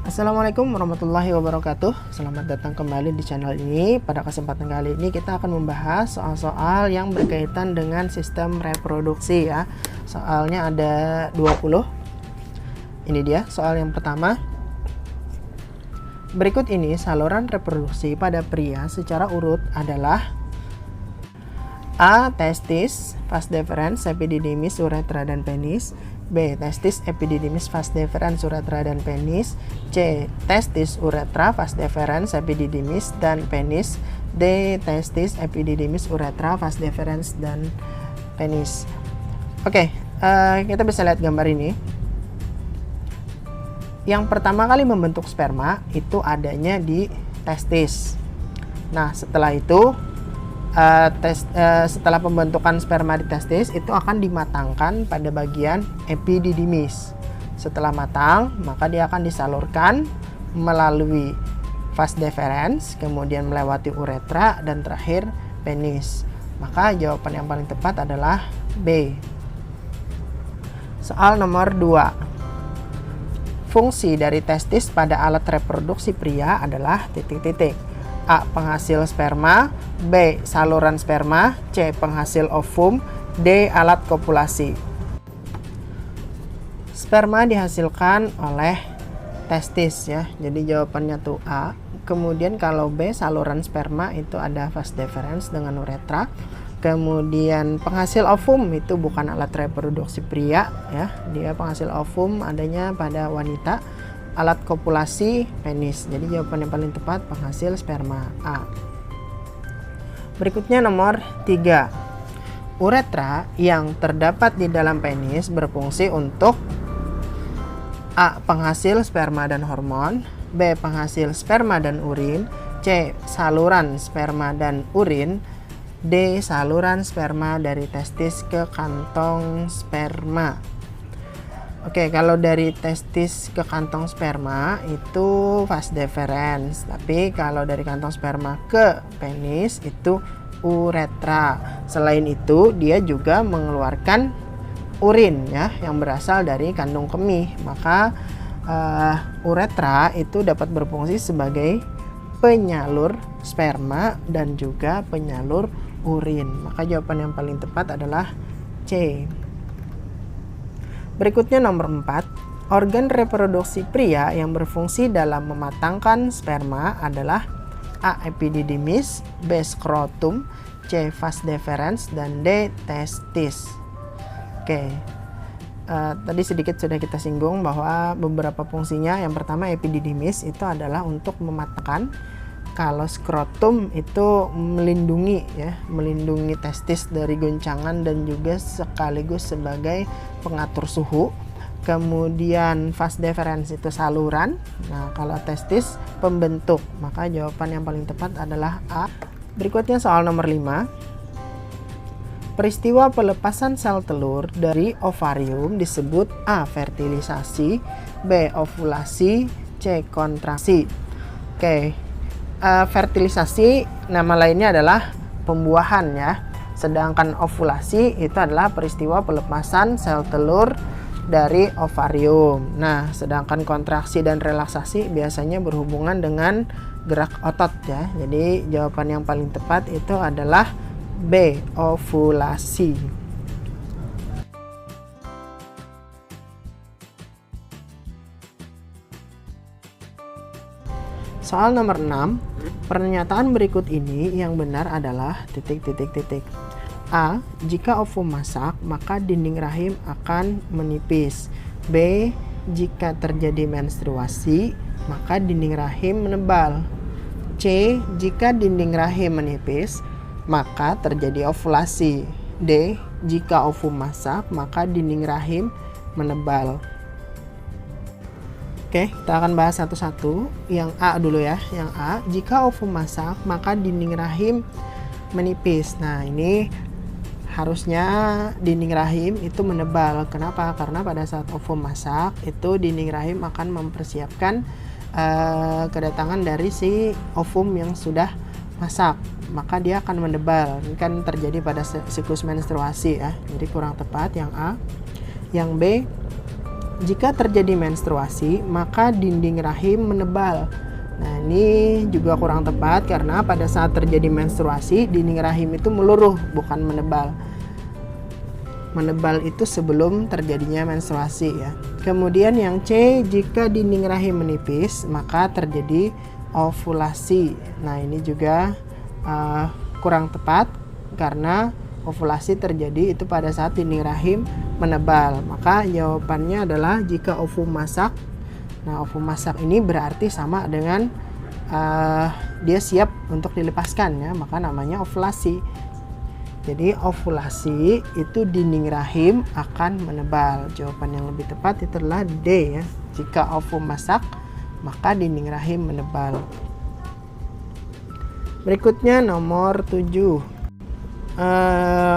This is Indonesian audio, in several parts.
Assalamualaikum warahmatullahi wabarakatuh. Selamat datang kembali di channel ini. Pada kesempatan kali ini kita akan membahas soal-soal yang berkaitan dengan sistem reproduksi ya. Soalnya ada 20. Ini dia soal yang pertama. Berikut ini saluran reproduksi pada pria secara urut adalah A. Testis, vas deferens, epididymis, uretra, dan penis. B. Testis, epididymis, vas deferens, uretra, dan penis. C. Testis, uretra, vas deferens, epididymis, dan penis. D. Testis, epididymis, uretra, vas deferens, dan penis. Oke, kita bisa lihat gambar ini. Yang pertama kali membentuk sperma itu adanya di testis. Nah, setelah itu setelah pembentukan sperma di testis itu akan dimatangkan pada bagian epididymis. Setelah matang, maka dia akan disalurkan melalui vas deferens, kemudian melewati uretra, dan terakhir penis. Maka jawaban yang paling tepat adalah B. Soal nomor 2. Fungsi dari testis pada alat reproduksi pria adalah titik-titik. A. Penghasil sperma. B. Saluran sperma. C. Penghasil ovum. D. Alat kopulasi. Sperma dihasilkan oleh testis ya. Jadi jawabannya tuh A. Kemudian kalau B, saluran sperma itu ada vas deferens dengan uretra. Kemudian penghasil ovum itu bukan alat reproduksi pria ya. Dia penghasil ovum adanya pada wanita. Alat kopulasi penis. Jadi jawaban yang paling tepat penghasil sperma A. Berikutnya nomor 3. Uretra yang terdapat di dalam penis berfungsi untuk A. Penghasil sperma dan hormon. B. Penghasil sperma dan urin. C. Saluran sperma dan urin. D. Saluran sperma dari testis ke kantong sperma. Oke, kalau dari testis ke kantong sperma itu vas deferens, tapi kalau dari kantong sperma ke penis itu uretra. Selain itu, dia juga mengeluarkan urin ya yang berasal dari kandung kemih. Maka uretra itu dapat berfungsi sebagai penyalur sperma dan juga penyalur urin. Maka jawaban yang paling tepat adalah C. Berikutnya nomor 4. Organ reproduksi pria yang berfungsi dalam mematangkan sperma adalah A. Epididymis, B. Skrotum, C. Vas deferens, dan D. Testis. Oke, tadi sedikit sudah kita singgung bahwa beberapa fungsinya. Yang pertama epididymis itu adalah untuk mematangkan. Kalau skrotum itu melindungi testis dari goncangan dan juga sekaligus sebagai pengatur suhu. Kemudian vas deferens itu saluran. Nah, kalau testis pembentuk. Maka jawaban yang paling tepat adalah A. Berikutnya soal nomor 5. Peristiwa pelepasan sel telur dari ovarium disebut A. Fertilisasi, B. Ovulasi, C. Kontraksi. Oke. Fertilisasi nama lainnya adalah pembuahan ya. Sedangkan ovulasi itu adalah peristiwa pelepasan sel telur dari ovarium. Nah, sedangkan kontraksi dan relaksasi biasanya berhubungan dengan gerak otot ya. Jadi jawaban yang paling tepat itu adalah B. Ovulasi. Soal nomor 6. Pernyataan berikut ini yang benar adalah titik-titik-titik. A. Jika ovum masak, maka dinding rahim akan menipis. B. Jika terjadi menstruasi, maka dinding rahim menebal. C. Jika dinding rahim menipis, maka terjadi ovulasi. D. Jika ovum masak, maka dinding rahim menebal. Oke, kita akan bahas satu-satu. Yang A dulu ya. Yang A, jika ovum masak, maka dinding rahim menipis. Nah, ini harusnya dinding rahim itu menebal. Kenapa? Karena pada saat ovum masak, itu dinding rahim akan mempersiapkan kedatangan dari si ovum yang sudah masak. Maka dia akan menebal. Ini kan terjadi pada siklus menstruasi ya. Jadi kurang tepat yang A. Yang B, jika terjadi menstruasi, maka dinding rahim menebal. Nah, ini juga kurang tepat karena pada saat terjadi menstruasi, dinding rahim itu meluruh, bukan menebal. Menebal itu sebelum terjadinya menstruasi ya. Kemudian yang C, jika dinding rahim menipis, maka terjadi ovulasi. Nah, ini juga kurang tepat karena ovulasi terjadi itu pada saat dinding rahim menebal. Maka jawabannya adalah jika ovum masak. Nah, ovum masak ini berarti sama dengan dia siap untuk dilepaskan ya, maka namanya ovulasi. Jadi ovulasi itu dinding rahim akan menebal. Jawaban yang lebih tepat itu adalah D ya. Jika ovum masak, maka dinding rahim menebal. Berikutnya nomor 7.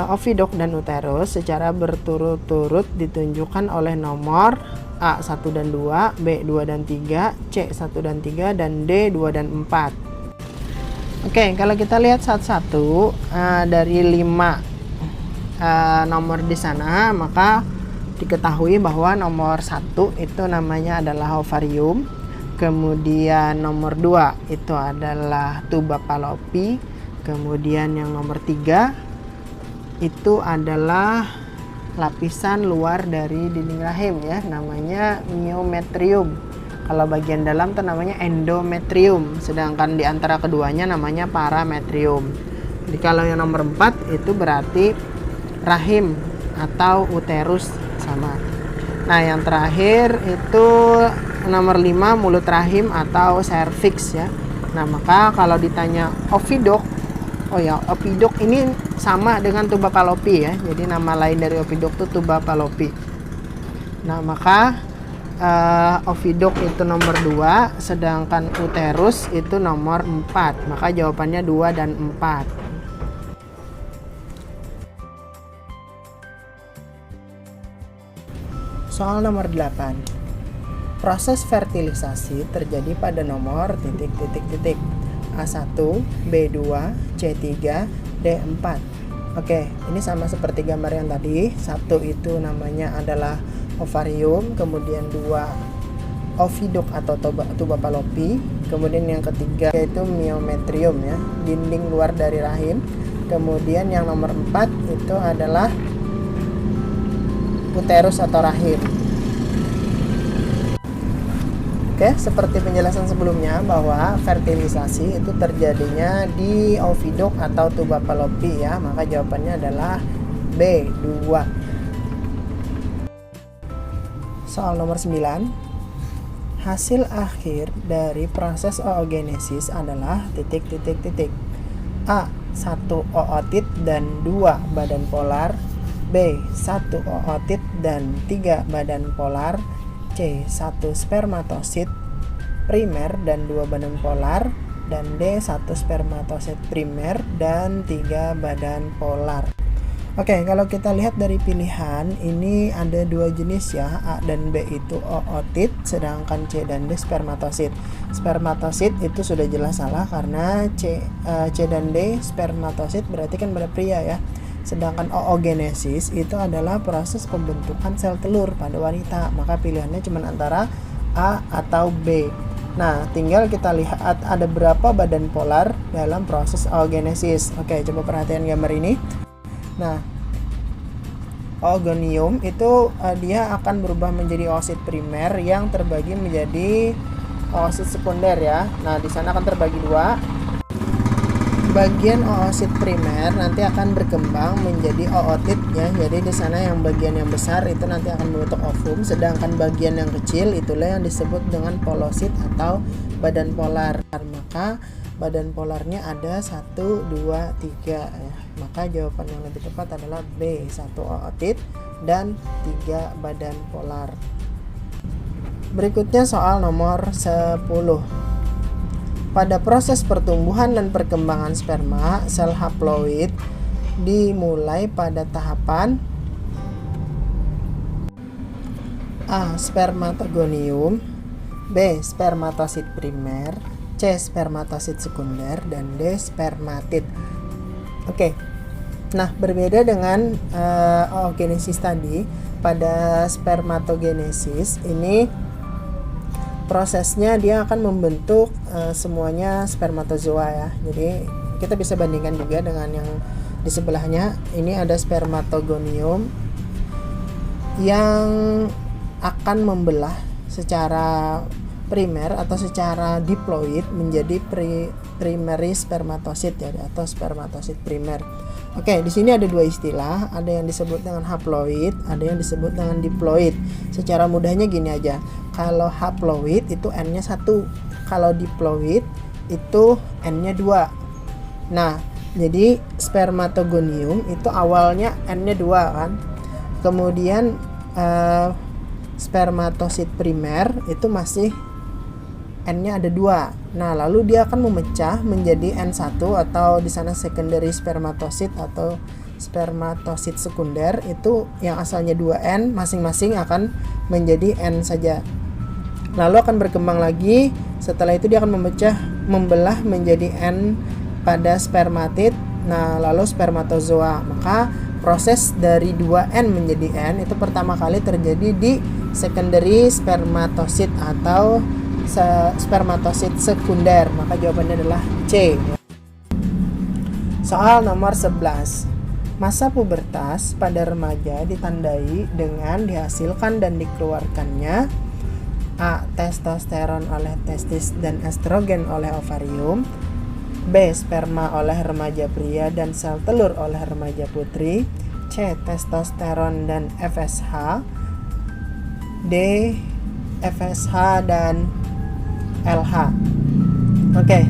Oviduk dan uterus secara berturut-turut ditunjukkan oleh nomor A 1 dan 2, B 2 dan 3, C 1 dan 3, dan D 2 dan 4. Oke, kalau kita lihat satu-satu dari 5 nomor di sana, maka diketahui bahwa nomor 1 itu namanya adalah ovarium. Kemudian nomor 2 itu adalah tuba Fallopi. Kemudian yang nomor 3 itu adalah lapisan luar dari dinding rahim ya, namanya myometrium. Kalau bagian dalam itu namanya endometrium, sedangkan di antara keduanya namanya parametrium. Jadi kalau yang nomor 4 itu berarti rahim atau uterus sama. Nah, yang terakhir itu nomor 5 mulut rahim atau cervix ya. Nah, maka kalau ditanya oviduk, oviduk ini sama dengan tuba Fallopi ya. Jadi nama lain dari oviduk itu tuba Fallopi. Nah, maka oviduk itu nomor 2, sedangkan uterus itu nomor 4. Maka jawabannya 2 dan 4. Soal nomor 8. Proses fertilisasi terjadi pada nomor titik-titik-titik. A1, B2, C3, D4. Oke, ini sama seperti gambar yang tadi. 1 itu namanya adalah ovarium, kemudian 2 oviduk atau tuba Fallopi, kemudian yang ketiga yaitu myometrium ya, dinding luar dari rahim. Kemudian yang nomor 4 itu adalah uterus atau rahim. Oke, seperti penjelasan sebelumnya bahwa fertilisasi itu terjadinya di oviduk atau tuba Fallopi ya, maka jawabannya adalah B2. Soal nomor 9. Hasil akhir dari proses oogenesis adalah titik-titik-titik. A. 1 ootit dan 2 badan polar. B. 1 ootit dan 3 badan polar. C. 1 spermatosit primer dan 2 badan polar, dan D. 1 spermatosit primer dan 3 badan polar. Oke, kalau kita lihat dari pilihan ini ada 2 jenis ya, A dan B itu ootit, sedangkan C dan D spermatosit. Spermatosit itu sudah jelas salah karena C dan D spermatosit berarti kan pada pria ya. Sedangkan oogenesis itu adalah proses pembentukan sel telur pada wanita. Maka pilihannya cuma antara A atau B. Nah, tinggal kita lihat ada berapa badan polar dalam proses oogenesis. Oke, coba perhatian gambar ini. Nah, oogonium itu dia akan berubah menjadi oosit primer yang terbagi menjadi oosit sekunder ya. Nah, di sana akan terbagi 2. Bagian oosit primer nanti akan berkembang menjadi ootit ya. Jadi di sana yang bagian yang besar itu nanti akan membentuk ovum, sedangkan bagian yang kecil itulah yang disebut dengan polosit atau badan polar. Maka badan polarnya ada 1, 2, 3 ya. Maka jawaban yang lebih tepat adalah B, 1 ootit dan 3 badan polar. Berikutnya soal nomor 10. Pada proses pertumbuhan dan perkembangan sperma, sel haploid dimulai pada tahapan A. Spermatogonium, B. Spermatosit primer, C. Spermatosit sekunder, dan D. Spermatid. Oke. Nah, berbeda dengan oogenesis tadi, pada spermatogenesis ini prosesnya dia akan membentuk semuanya spermatozoa ya. Jadi kita bisa bandingkan juga dengan yang di sebelahnya. Ini ada spermatogonium yang akan membelah secara primer atau secara diploid menjadi primary spermatosit ya, atau spermatosit primer. Oke, di sini ada dua istilah, ada yang disebut dengan haploid, ada yang disebut dengan diploid. Secara mudahnya gini aja. Kalau haploid itu N-nya 1, kalau diploid itu N-nya 2. Nah, jadi spermatogonium itu awalnya N-nya 2 kan. Kemudian spermatosit primer itu masih N-nya ada 2. Nah, lalu dia akan memecah menjadi N1 atau di sana secondary spermatosit atau spermatosit sekunder, itu yang asalnya 2N masing-masing akan menjadi N saja. Lalu akan berkembang lagi, setelah itu dia akan membelah menjadi N pada spermatid. Nah, lalu spermatozoa. Maka proses dari 2N menjadi N itu pertama kali terjadi di secondary spermatosit atau spermatosit sekunder. Maka jawabannya adalah C. Soal nomor 11. Masa pubertas pada remaja ditandai dengan dihasilkan dan dikeluarkannya A. Testosteron oleh testis dan estrogen oleh ovarium. B. Sperma oleh remaja pria dan sel telur oleh remaja putri. C. Testosteron dan FSH. D. FSH dan LH. Oke,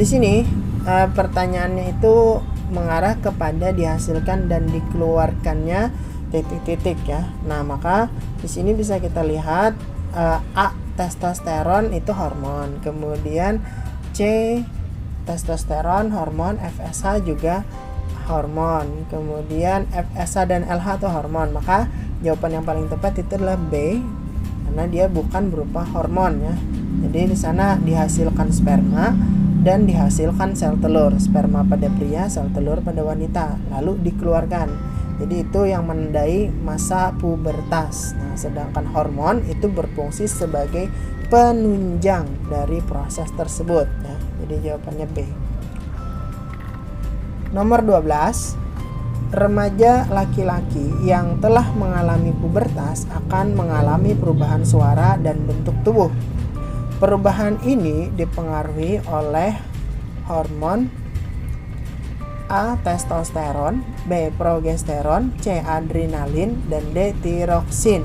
di sini pertanyaannya itu mengarah kepada dihasilkan dan dikeluarkannya titik-titik ya. Nah, maka di sini bisa kita lihat A. Testosteron itu hormon, kemudian C. Testosteron hormon, FSH juga hormon, kemudian FSH dan LH itu hormon. Maka jawaban yang paling tepat itu adalah B, karena dia bukan berupa hormon ya. Jadi di sana dihasilkan sperma dan dihasilkan sel telur. Sperma pada pria, sel telur pada wanita, lalu dikeluarkan. Jadi itu yang menandai masa pubertas. Nah, sedangkan hormon itu berfungsi sebagai penunjang dari proses tersebut ya. Jadi jawabannya B. Nomor 12. Remaja laki-laki yang telah mengalami pubertas akan mengalami perubahan suara dan bentuk tubuh. Perubahan ini dipengaruhi oleh hormon A. Testosteron, B. Progesteron, C. Adrenalin, dan D. Tiroksin.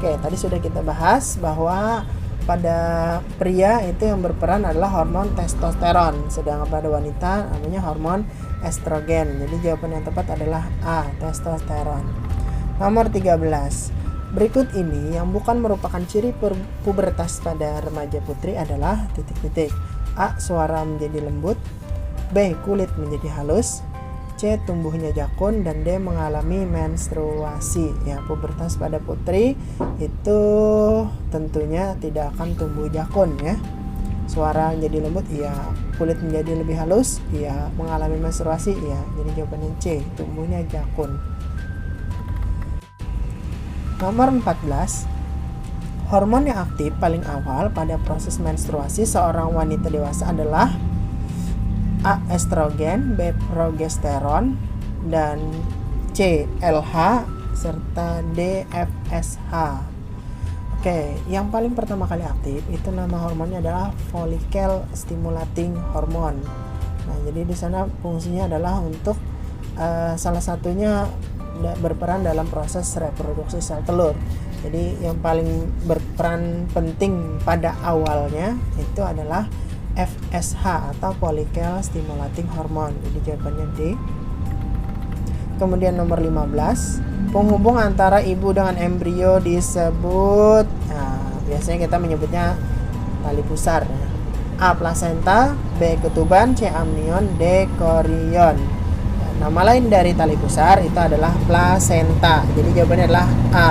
Oke, tadi sudah kita bahas bahwa pada pria itu yang berperan adalah hormon testosteron, sedangkan pada wanita namanya hormon estrogen. Jadi jawaban yang tepat adalah A. Testosteron. Nomor 13. Berikut ini yang bukan merupakan ciri pubertas pada remaja putri adalah titik-titik. A. Suara menjadi lembut. B. Kulit menjadi halus. C. Tumbuhnya jakun. Dan D. Mengalami menstruasi. Ya, pubertas pada putri itu tentunya tidak akan tumbuh jakun ya. Suara menjadi lembut, iya. Kulit menjadi lebih halus, iya. Mengalami menstruasi, iya. Jadi jawabannya C. Tumbuhnya jakun. Nomor 14. Hormon yang aktif paling awal pada proses menstruasi seorang wanita dewasa adalah A. Estrogen, B. Progesteron, dan C. LH, serta D. FSH. Oke, yang paling pertama kali aktif itu nama hormonnya adalah follicle stimulating hormone. Nah, jadi di sana fungsinya adalah untuk salah satunya berperan dalam proses reproduksi sel telur. Jadi yang paling berperan penting pada awalnya itu adalah FSH atau follicle stimulating hormone. Jadi jawabannya D. Kemudian nomor 15, penghubung antara ibu dengan embrio disebut, biasanya kita menyebutnya tali pusar. A. Plasenta, B. Ketuban, C. Amnion, D. Chorion. Nama lain dari tali pusar itu adalah plasenta. Jadi jawabannya adalah A.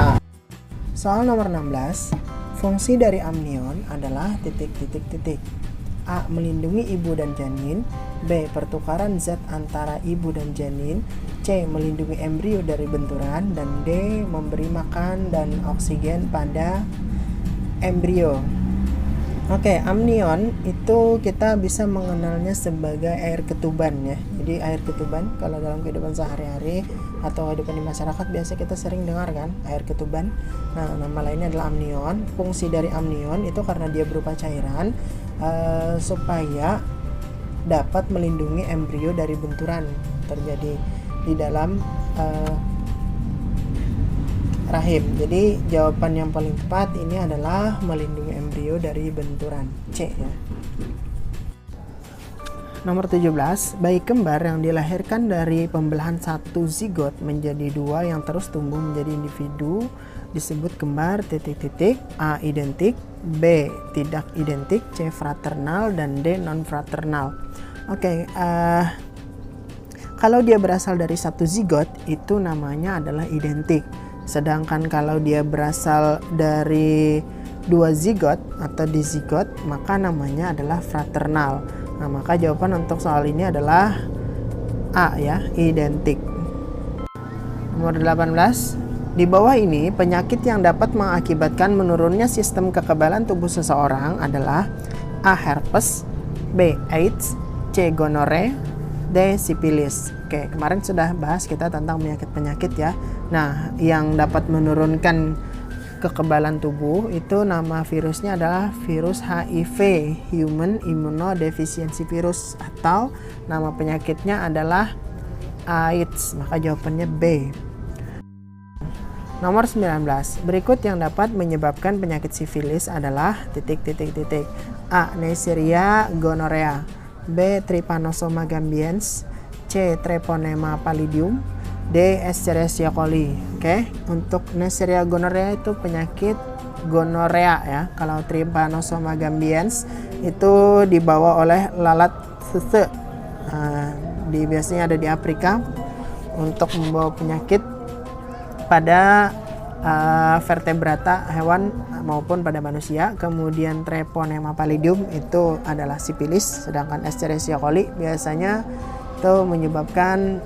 Soal nomor 16, fungsi dari amnion adalah titik-titik-titik. A. Melindungi ibu dan janin. B. Pertukaran zat antara ibu dan janin. C. Melindungi embrio dari benturan. Dan D. Memberi makan dan oksigen pada embrio. Oke, amnion itu kita bisa mengenalnya sebagai air ketuban ya. Jadi air ketuban kalau dalam kehidupan sehari-hari atau kehidupan di masyarakat biasa kita sering dengar kan air ketuban. Nah, nama lainnya adalah amnion. Fungsi dari amnion itu karena dia berupa cairan supaya dapat melindungi embrio dari benturan terjadi di dalam rahim. Jadi jawaban yang paling tepat ini adalah melindungi embrio dari benturan. C ya. Nomor 17, bayi kembar yang dilahirkan dari pembelahan satu zigot menjadi dua yang terus tumbuh menjadi individu disebut kembar titik-titik. A. Identik, B. Tidak identik, C. Fraternal, dan D. Non fraternal. Oke, kalau dia berasal dari satu zigot itu namanya adalah identik. Sedangkan kalau dia berasal dari dua zigot atau dizigot maka namanya adalah fraternal. Nah, maka jawaban untuk soal ini adalah A ya, identik. Nomor 18. Di bawah ini penyakit yang dapat mengakibatkan menurunnya sistem kekebalan tubuh seseorang adalah A. Herpes, B. AIDS, C. Gonore, D. Sipilis. Oke, kemarin sudah bahas kita tentang penyakit-penyakit ya. Nah, yang dapat menurunkan kekebalan tubuh itu nama virusnya adalah virus HIV, Human Immunodeficiency Virus, atau nama penyakitnya adalah AIDS. Maka jawabannya B. Nomor 19. Berikut yang dapat menyebabkan penyakit sifilis adalah titik-titik-titik. A. Neisseria gonorrhea, B. Trypanosoma gambiens, C. Treponema pallidum, D. Escherichia coli. Oke, untuk Neisseria gonorrhea itu penyakit gonorea ya. Kalau Trypanosoma gambiens itu dibawa oleh lalat sese. Biasanya ada di Afrika untuk membawa penyakit pada vertebrata hewan maupun pada manusia. Kemudian Treponema pallidum itu adalah sipilis, sedangkan Escherichia coli biasanya itu menyebabkan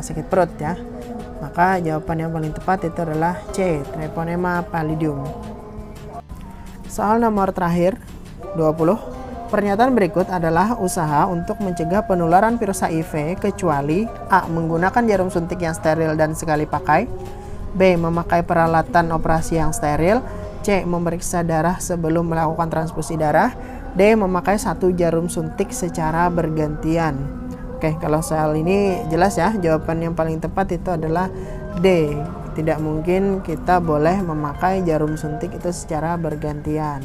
sakit perut ya. Maka jawaban yang paling tepat itu adalah C, Treponema pallidum. Soal nomor terakhir 20. Pernyataan berikut adalah usaha untuk mencegah penularan virus HIV kecuali A. Menggunakan jarum suntik yang steril dan sekali pakai, B. Memakai peralatan operasi yang steril, C. Memeriksa darah sebelum melakukan transfusi darah, D. Memakai satu jarum suntik secara bergantian. Oke, kalau soal ini jelas ya, jawaban yang paling tepat itu adalah D. Tidak mungkin kita boleh memakai jarum suntik itu secara bergantian.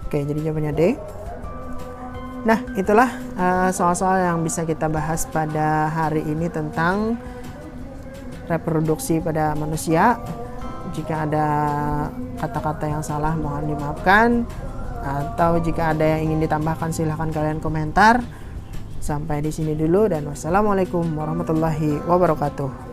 Oke, jadi jawabannya D. Nah, itulah soal-soal yang bisa kita bahas pada hari ini tentang reproduksi pada manusia. Jika ada kata-kata yang salah mohon dimaafkan, atau jika ada yang ingin ditambahkan silahkan kalian komentar. Sampai di sini dulu dan wassalamualaikum warahmatullahi wabarakatuh.